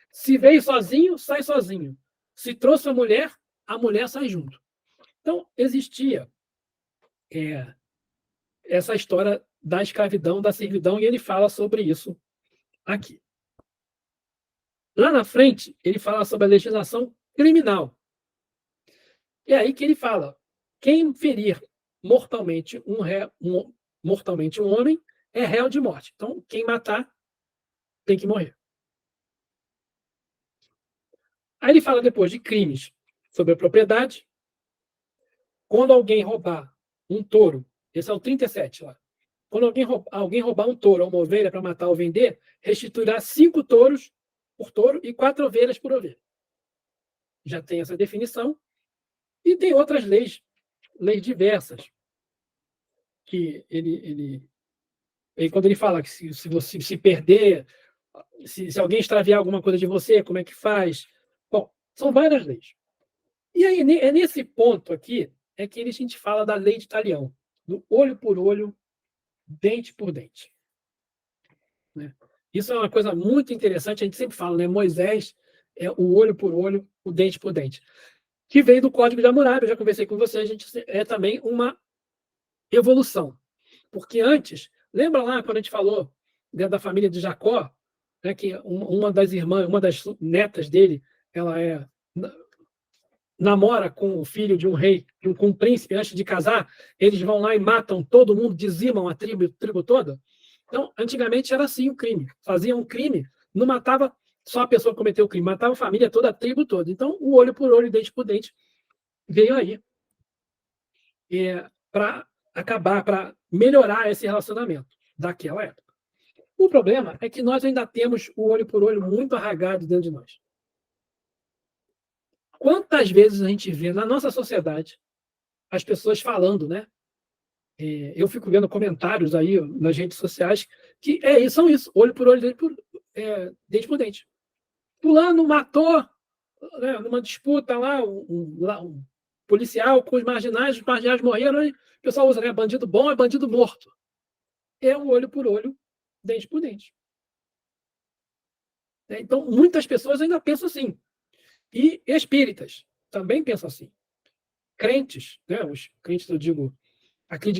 Se veio sozinho, sai sozinho. Se trouxe a mulher sai junto. Então, existia essa história da escravidão, da servidão, e ele fala sobre isso aqui. Lá na frente, ele fala sobre a legislação criminal. É aí que ele fala, quem ferir mortalmente um homem é réu de morte. Então, quem matar tem que morrer. Aí ele fala depois de crimes sobre a propriedade. Quando alguém roubar um touro, esse é o 37 lá. Quando alguém roubar um touro ou uma ovelha para matar ou vender, restituirá 5 touros por touro e 4 ovelhas por ovelha. Já tem essa definição. E tem outras leis diversas, que quando ele fala que se você se perder, se alguém extraviar alguma coisa de você, como é que faz? Bom, são várias leis. E aí, é nesse ponto aqui, é que a gente fala da lei de Talião, do olho por olho, dente por dente. Né? Isso é uma coisa muito interessante, a gente sempre fala, né? Moisés é o olho por olho, o dente por dente. Que veio do Código de Hammurabi, eu já conversei com você, é também uma evolução. Porque antes, lembra lá quando a gente falou dentro da família de Jacó, né, que uma das irmãs, uma das netas dele, ela namora com o filho de um rei, com um príncipe, antes de casar, eles vão lá e matam todo mundo, dizimam a tribo toda. Então, antigamente era assim o crime. Faziam um crime, não matava só a pessoa que cometeu o crime, matava a família toda, a tribo toda. Então, o olho por olho, dente por dente, veio aí para acabar, para melhorar esse relacionamento daquela época. O problema é que nós ainda temos o olho por olho muito arraigado dentro de nós. Quantas vezes a gente vê na nossa sociedade as pessoas falando, né? Eu fico vendo comentários aí nas redes sociais que são isso, olho por olho, dente por dente. Fulano matou, né, numa disputa lá, um policial com os marginais morreram, e o pessoal usa, né? Bandido bom é bandido morto. É o olho por olho, dente por dente. Então, muitas pessoas ainda pensam assim. E espíritas também pensam assim. Crentes, né? Os crentes, eu digo,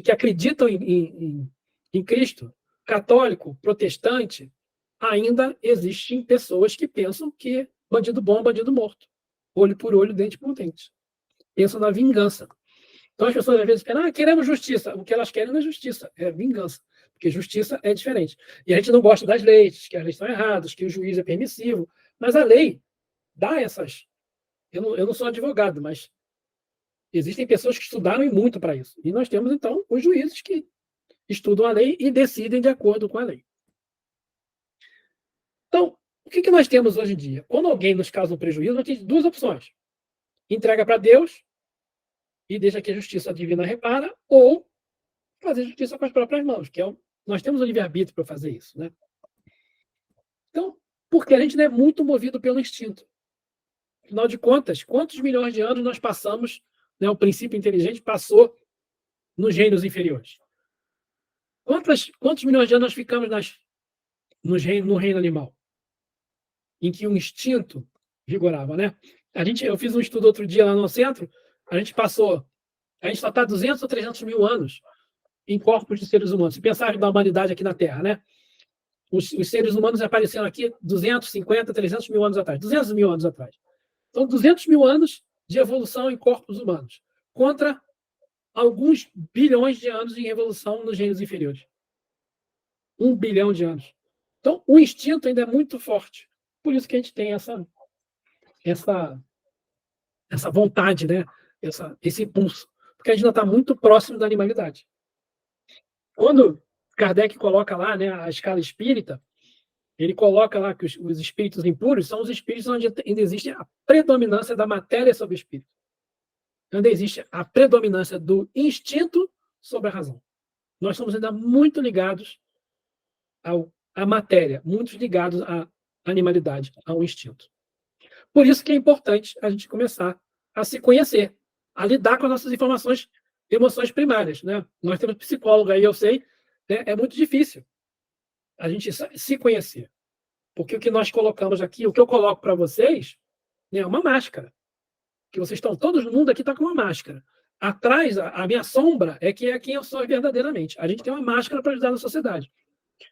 que acreditam em Cristo, católico, protestante, ainda existem pessoas que pensam que bandido bom é bandido morto. Olho por olho, dente por dente. Pensam na vingança. Então as pessoas às vezes pensam, queremos justiça. O que elas querem não é justiça, é vingança. Porque justiça é diferente. E a gente não gosta das leis, que as leis estão erradas, que o juiz é permissivo. Mas a lei dá essas... Eu não sou advogado, mas existem pessoas que estudaram e muito para isso. E nós temos, então, os juízes que estudam a lei e decidem de acordo com a lei. Então, o que nós temos hoje em dia? Quando alguém nos causa um prejuízo, nós temos duas opções. Entrega para Deus e deixa que a justiça divina repara, ou fazer justiça com as próprias mãos, que nós temos o livre-arbítrio para fazer isso, né? Então, porque a gente é muito movido pelo instinto. Afinal de contas, quantos milhões de anos nós passamos, né, o princípio inteligente passou nos reinos inferiores? Quantos milhões de anos nós ficamos no reino animal, em que o instinto vigorava, né? Eu fiz um estudo outro dia lá no centro, a gente só está 200 ou 300 mil anos em corpos de seres humanos. Se pensar da humanidade aqui na Terra, né? Os seres humanos apareceram aqui 250, 300 mil anos atrás, 200 mil anos atrás. Então, 200 mil anos de evolução em corpos humanos, contra alguns bilhões de anos de evolução nos reinos inferiores. 1 bilhão de anos. Então, o instinto ainda é muito forte. Por isso que a gente tem essa vontade, né? Esse impulso. Porque a gente ainda está muito próximo da animalidade. Quando Kardec coloca lá, né, a escala espírita, ele coloca lá que os espíritos impuros são os espíritos onde ainda existe a predominância da matéria sobre o espírito. Onde existe a predominância do instinto sobre a razão. Nós somos ainda muito ligados à matéria, muito ligados à animalidade, ao instinto. Por isso que é importante a gente começar a se conhecer, a lidar com as nossas emoções primárias, né? Nós temos psicólogo aí, eu sei, né? É muito difícil a gente se conhecer. Porque o que nós colocamos aqui, o que eu coloco para vocês, né, é uma máscara. Que vocês estão, todo mundo aqui está com uma máscara. Atrás, a minha sombra é quem eu sou verdadeiramente. A gente tem uma máscara para ajudar na sociedade.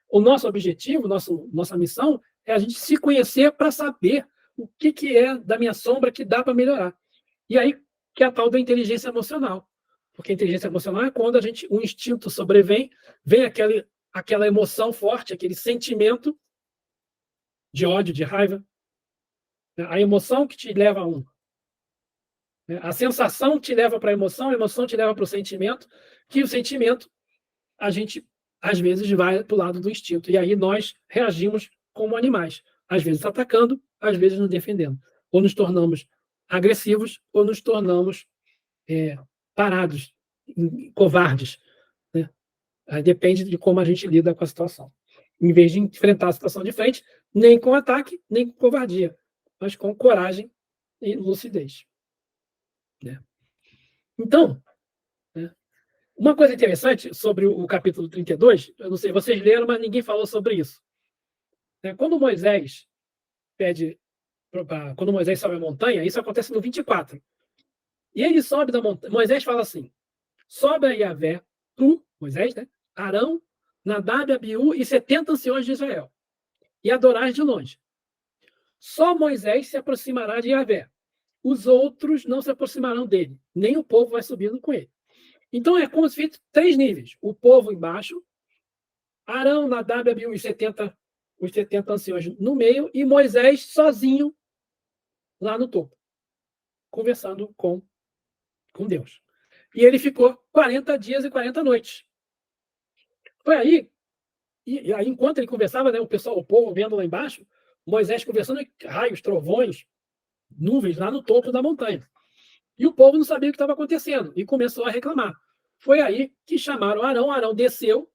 O nosso objetivo, nossa missão é a gente se conhecer para saber o que é da minha sombra que dá para melhorar. E aí que é a tal da inteligência emocional. Porque a inteligência emocional é quando o instinto sobrevém, vem aquela emoção forte, aquele sentimento de ódio, de raiva. A emoção que te leva a sensação te leva para a emoção te leva para o sentimento, que o sentimento a gente às vezes vai para o lado do instinto. E aí nós reagimos como animais, às vezes atacando, às vezes nos defendendo. Ou nos tornamos agressivos, ou nos tornamos parados, covardes. Né? Depende de como a gente lida com a situação. Em vez de enfrentar a situação de frente, nem com ataque, nem com covardia, mas com coragem e lucidez. Né? Então, uma coisa interessante sobre o capítulo 32, eu não sei, vocês leram, mas ninguém falou sobre isso. Quando Moisés sobe a montanha, isso acontece no 24. E ele sobe da montanha, Moisés fala assim, sobe a Yahvé, tu, Moisés, né? Arão, Nadab, Abiú e 70 anciões de Israel, e adorais de longe. Só Moisés se aproximará de Yahvé. Os outros não se aproximarão dele, nem o povo vai subindo com ele. Então é como se fosse 3 níveis. O povo embaixo, Arão, Nadab, Abiú e os 70 anciões no meio, e Moisés sozinho lá no topo, conversando com Deus. E ele ficou 40 dias e 40 noites. Foi aí, e aí enquanto ele conversava, né, o povo vendo lá embaixo, Moisés conversando, raios, trovões, nuvens lá no topo da montanha. E o povo não sabia o que estava acontecendo e começou a reclamar. Foi aí que chamaram Arão, Arão desceu,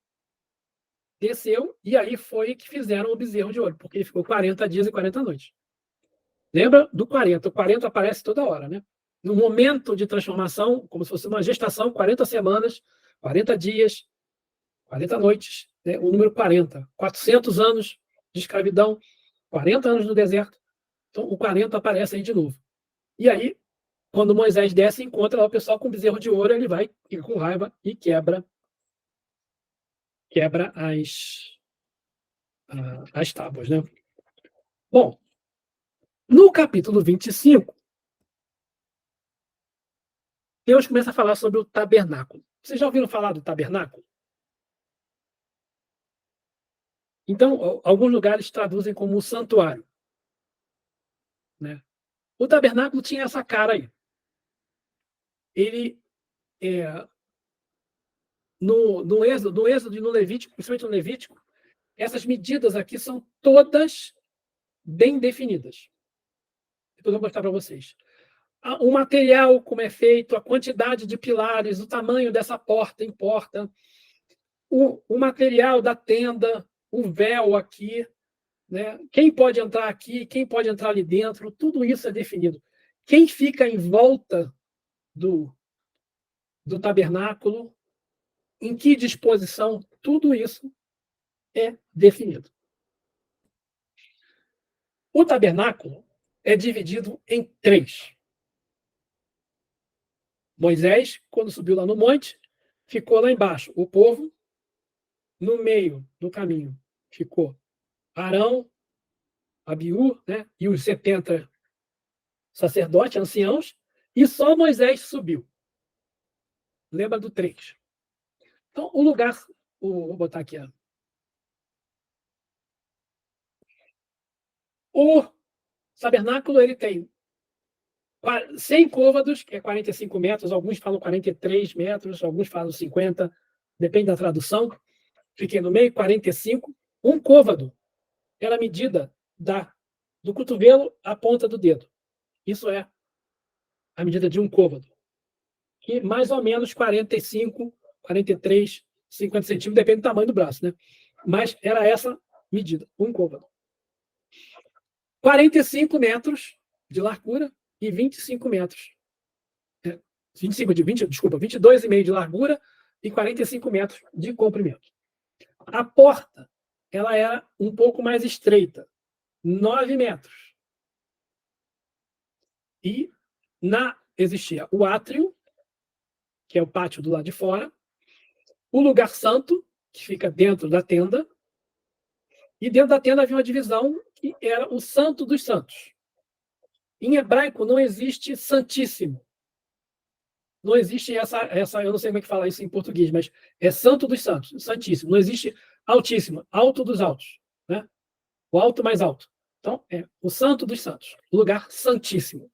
e aí foi que fizeram o bezerro de ouro, porque ele ficou 40 dias e 40 noites. Lembra do 40? O 40 aparece toda hora, né? No momento de transformação, como se fosse uma gestação, 40 semanas, 40 dias, 40 noites, né? O número 40. 400 anos de escravidão, 40 anos no deserto. Então, o 40 aparece aí de novo. E aí, quando Moisés desce e encontra lá o pessoal com bezerro de ouro, ele vai, fica com raiva e quebra as tábuas, né? Bom, no capítulo 25, Deus começa a falar sobre o tabernáculo. Vocês já ouviram falar do tabernáculo? Então, alguns lugares traduzem como o santuário. Né? O tabernáculo tinha essa cara aí. Ele no Êxodo e no Levítico, principalmente no Levítico, essas medidas aqui são todas bem definidas. Depois eu vou mostrar para vocês. O material, como é feito, a quantidade de pilares, o tamanho dessa porta importa, o material da tenda, o véu aqui, né? Quem pode entrar aqui, quem pode entrar ali dentro, tudo isso é definido. Quem fica em volta do tabernáculo, em que disposição, tudo isso é definido. O tabernáculo é dividido em 3. Moisés, quando subiu lá no monte, ficou lá embaixo. O povo, no meio do caminho, ficou Arão, Abiú, né, e os 70 sacerdotes, anciãos, e só Moisés subiu. Lembra do 3. Então, o lugar, vou botar aqui. O tabernáculo ele tem 100 côvados, que é 45 metros, alguns falam 43 metros, alguns falam 50, depende da tradução. Fiquei no meio, 45. Um côvado era a medida do cotovelo à ponta do dedo. Isso é a medida de um côvado. E mais ou menos 45, 43, 50 centímetros, depende do tamanho do braço, né? Mas era essa medida, um côvado. 45 metros de largura e 25 metros. 22,5 de largura e 45 metros de comprimento. A porta, ela era um pouco mais estreita, 9 metros. E existia o átrio, que é o pátio do lado de fora, o lugar santo, que fica dentro da tenda, e dentro da tenda havia uma divisão que era o Santo dos Santos. Em hebraico não existe santíssimo. Não existe essa, eu não sei como é que fala isso em português, mas é Santo dos Santos, santíssimo. Não existe altíssimo, alto dos altos, né? O alto mais alto. Então, é o Santo dos Santos, lugar santíssimo.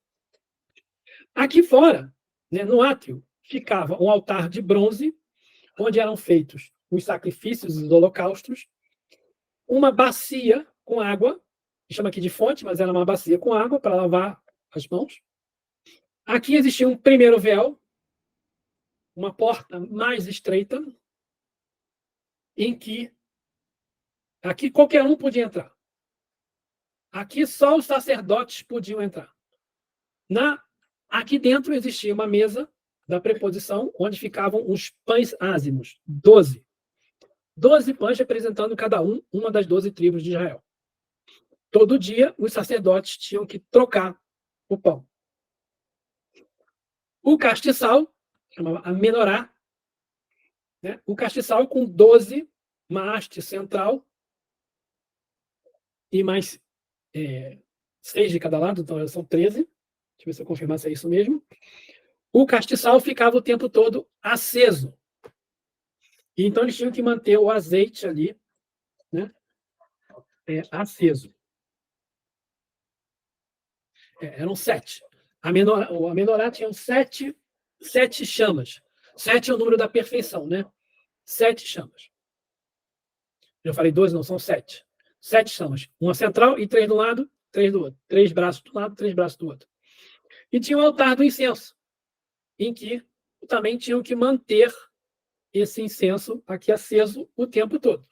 Aqui fora, né, no átrio, ficava um altar de bronze, onde eram feitos os sacrifícios e os holocaustos, uma bacia com água, que chama aqui de fonte, mas era uma bacia com água para lavar as mãos. Aqui existia um primeiro véu, uma porta mais estreita, em que aqui qualquer um podia entrar. Aqui só os sacerdotes podiam entrar. Aqui dentro existia uma mesa da preposição, onde ficavam os pães ázimos, 12. 12 pães representando cada uma das 12 tribos de Israel. Todo dia, os sacerdotes tinham que trocar o pão. O castiçal, chamava a menorá, né? O castiçal com 12, uma haste central, e mais 6 de cada lado, então são 13. Deixa eu ver se eu confirmar se é isso mesmo. O castiçal ficava o tempo todo aceso. E então eles tinham que manter o azeite ali, né, aceso. Eram 7. A menorá tinha 7 chamas. 7 é o número da perfeição, né? 7 chamas. Eu falei 12, não, são 7. 7 chamas. Uma central e 3 do lado, 3 do outro. 3 braços do lado, 3 braços do outro. E tinha o altar do incenso, em que também tinham que manter esse incenso aqui aceso o tempo todo.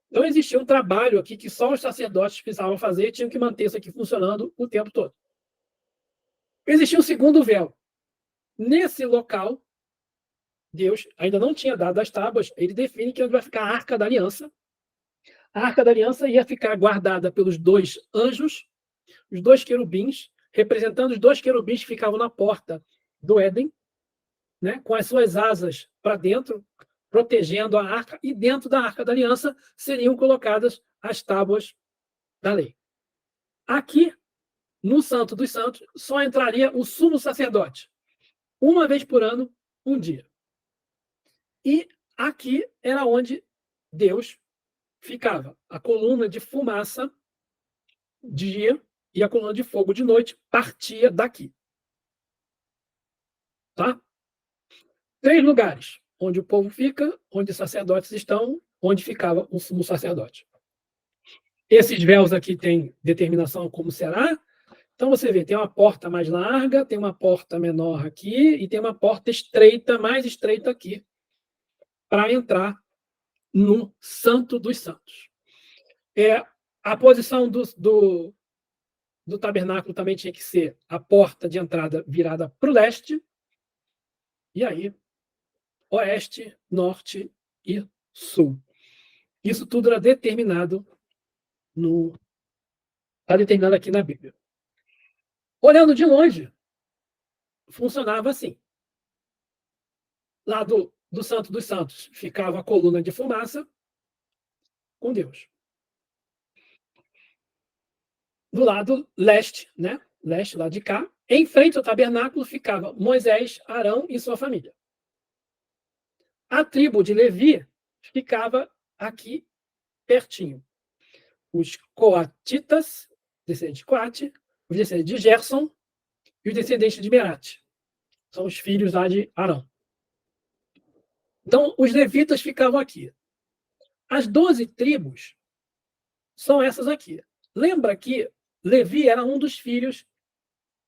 Então, existia um trabalho aqui que só os sacerdotes precisavam fazer e tinham que manter isso aqui funcionando o tempo todo. Existia um segundo véu. Nesse local, Deus ainda não tinha dado as tábuas, ele define que onde vai ficar a Arca da Aliança. A Arca da Aliança ia ficar guardada pelos 2 anjos, os 2 querubins, representando os 2 querubins que ficavam na porta do Éden, né, com as suas asas para dentro, protegendo a arca, e dentro da Arca da Aliança seriam colocadas as tábuas da lei. Aqui, no Santo dos Santos, só entraria o sumo sacerdote, uma vez por ano, um dia. E aqui era onde Deus ficava. A coluna de fumaça de dia e a coluna de fogo de noite partia daqui. Tá? 3 lugares onde o povo fica, onde os sacerdotes estão, onde ficava o sumo sacerdote. Esses véus aqui têm determinação como será. Então, você vê, tem uma porta mais larga, tem uma porta menor aqui e tem uma porta estreita, mais estreita aqui, para entrar no Santo dos Santos. A posição do tabernáculo também tinha que ser a porta de entrada virada para o leste, e aí, oeste, norte e sul. Isso tudo era determinado está determinado aqui na Bíblia. Olhando de longe, funcionava assim. Lá do Santo dos Santos ficava a coluna de fumaça com Deus. Do lado leste, né? Leste, lá de cá, em frente ao tabernáculo ficava Moisés, Arão e sua família. A tribo de Levi ficava aqui pertinho. Os coatitas, descendentes de Coate, os descendentes de Gerson e os descendentes de Merate. São os filhos lá de Arão. Então, os levitas ficavam aqui. As 12 tribos são essas aqui. Lembra que Levi era um dos filhos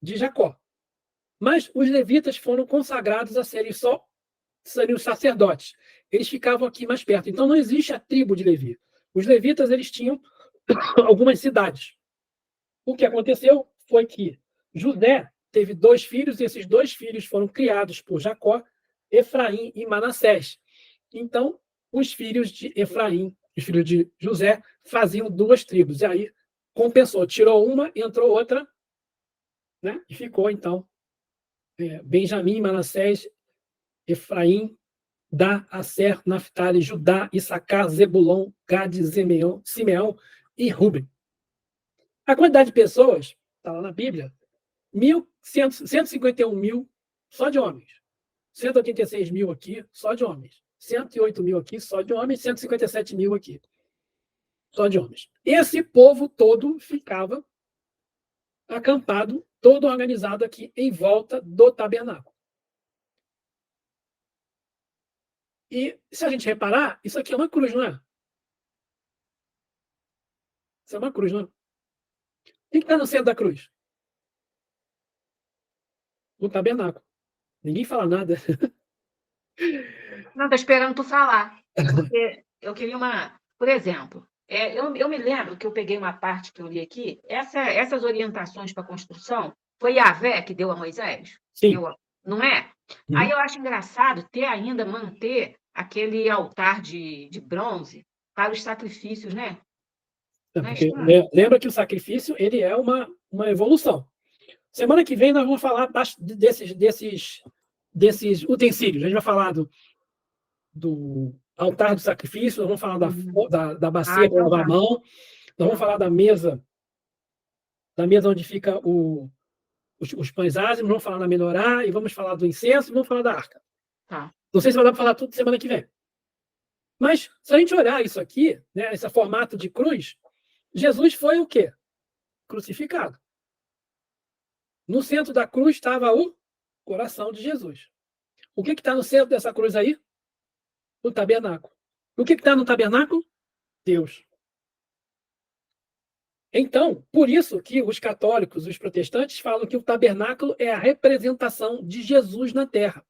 de Jacó. Mas os levitas foram consagrados a serem os sacerdotes. Eles ficavam aqui mais perto. Então, não existe a tribo de Levi. Os levitas, eles tinham algumas cidades. O que aconteceu foi que José teve 2 filhos, e esses 2 filhos foram criados por Jacó, Efraim e Manassés. Então, os filhos de Efraim, os filhos de José, faziam 2 tribos. E aí, compensou. Tirou uma, entrou outra, né? E ficou, então, Benjamim, Manassés, Efraim, Dan, Aser, Naftali, Judá, Issacar, Zebulon, Gade, Simeão e Ruben. A quantidade de pessoas, está lá na Bíblia, 151 mil só de homens. 186 mil aqui, só de homens. 108 mil aqui, só de homens. 157 mil aqui, só de homens. Esse povo todo ficava acampado, todo organizado aqui em volta do tabernáculo. E se a gente reparar, isso aqui é uma cruz, não é? Isso é uma cruz, não é? O que está no centro da cruz? O tabernáculo. Ninguém fala nada. Não, estou esperando tu falar. Porque eu queria uma... Por exemplo, eu me lembro que eu peguei uma parte que eu li aqui, essas orientações para a construção, foi Yahvé que deu a Moisés? Sim. Não é? Uhum. Aí eu acho engraçado manter aquele altar de bronze para os sacrifícios, né? Porque lembra que o sacrifício ele é uma evolução. Semana que vem nós vamos falar desses utensílios. A gente vai falar do altar do sacrifício, nós vamos falar da bacia para lavar a mão, nós vamos falar da mesa onde fica os pães ázimos, vamos falar da menorá, e vamos falar do incenso, e vamos falar da arca. Tá. Não sei se vai dar para falar tudo semana que vem. Mas, se a gente olhar isso aqui, né, esse formato de cruz, Jesus foi o quê? Crucificado. No centro da cruz estava o coração de Jesus. O que está no centro dessa cruz aí? O tabernáculo. O que está no tabernáculo? Deus. Então, por isso que os católicos, os protestantes, falam que o tabernáculo é a representação de Jesus na Terra.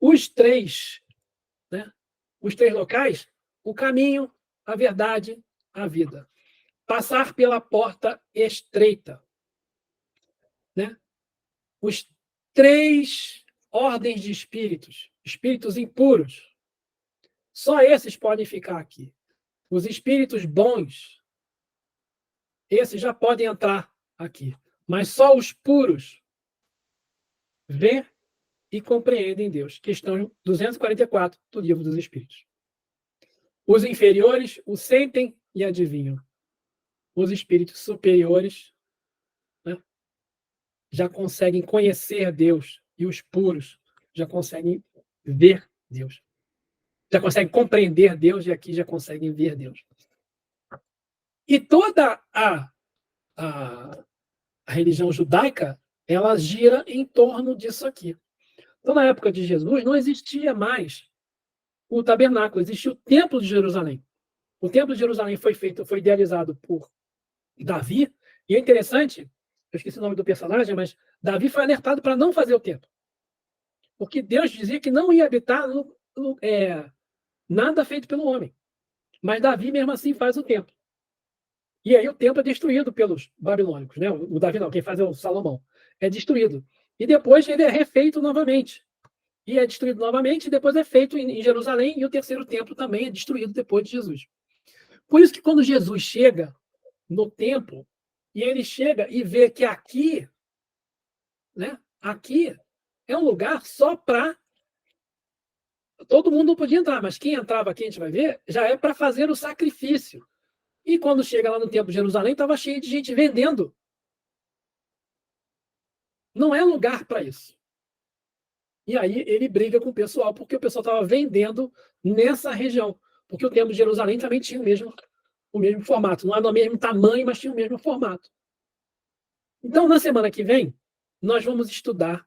Os três locais, o caminho, a verdade, a vida. Passar pela porta estreita. Né? Os 3 ordens de espíritos impuros, só esses podem ficar aqui. Os espíritos bons, esses já podem entrar aqui. Mas só os puros vê e compreendem Deus. Questão 244 do Livro dos Espíritos. Os inferiores o sentem e adivinham. Os espíritos superiores, né, já conseguem conhecer Deus, e os puros já conseguem ver Deus. Já conseguem compreender Deus, e aqui já conseguem ver Deus. E toda a religião judaica, ela gira em torno disso aqui. Então, na época de Jesus, não existia mais o tabernáculo, existia o Templo de Jerusalém. O Templo de Jerusalém foi idealizado por Davi, e é interessante, eu esqueci o nome do personagem, mas Davi foi alertado para não fazer o templo. Porque Deus dizia que não ia habitar nada feito pelo homem. Mas Davi, mesmo assim, faz o templo. E aí o templo é destruído pelos babilônicos, né? O Davi não, quem faz é o Salomão. É destruído. E depois ele é refeito novamente. E é destruído novamente, e depois é feito em Jerusalém, e o terceiro templo também é destruído depois de Jesus. Por isso que quando Jesus chega no templo, e ele chega e vê que aqui, né? Aqui é um lugar só para... Todo mundo não podia entrar, mas quem entrava aqui, a gente vai ver, já é para fazer o sacrifício. E quando chega lá no Templo de Jerusalém, estava cheio de gente vendendo. Não é lugar para isso. E aí ele briga com o pessoal, porque o pessoal estava vendendo nessa região. Porque o Templo de Jerusalém também tinha o mesmo formato. Não era do mesmo tamanho, mas tinha o mesmo formato. Então, na semana que vem, nós vamos estudar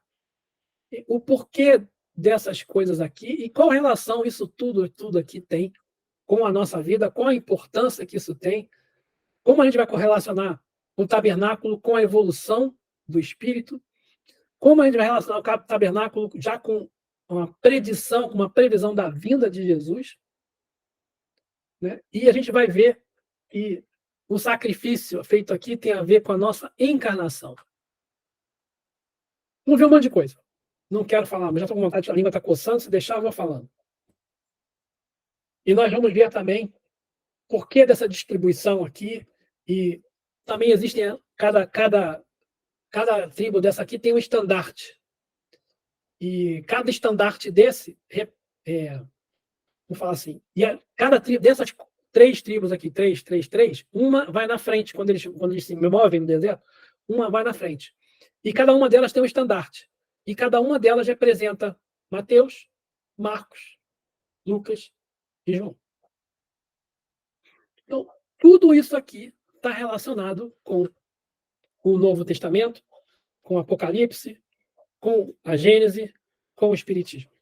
o porquê dessas coisas aqui e qual relação isso tudo aqui tem com a nossa vida, qual a importância que isso tem, como a gente vai correlacionar o tabernáculo com a evolução do espírito, como a gente vai relacionar o tabernáculo já com uma predição, com uma previsão da vinda de Jesus, né? E a gente vai ver que o sacrifício feito aqui tem a ver com a nossa encarnação. Vamos ver um monte de coisa. Não quero falar, mas já estou com vontade, a língua está coçando, se deixar, eu vou falando. E nós vamos ver também por que dessa distribuição aqui, e também existem, cada tribo dessa aqui tem um estandarte. E cada estandarte desse, vou falar assim, cada tribo, dessas 3 tribos aqui, 3, uma vai na frente, quando eles se movem no deserto, uma vai na frente. E cada uma delas tem um estandarte. E cada uma delas representa Mateus, Marcos, Lucas e João. Então, tudo isso aqui está relacionado com o Novo Testamento, com o Apocalipse, com a Gênese, com o Espiritismo.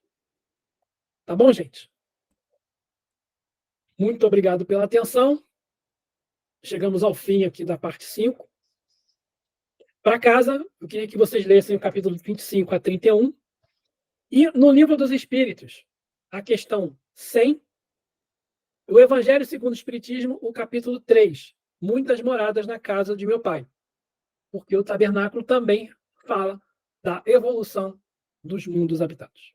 Tá bom, gente? Muito obrigado pela atenção. Chegamos ao fim aqui da parte 5. Para casa, eu queria que vocês lessem o capítulo 25 a 31. E no Livro dos Espíritos, a questão 100, o Evangelho segundo o Espiritismo, o capítulo 3, muitas moradas na casa de meu pai. Porque o tabernáculo também fala da evolução dos mundos habitados.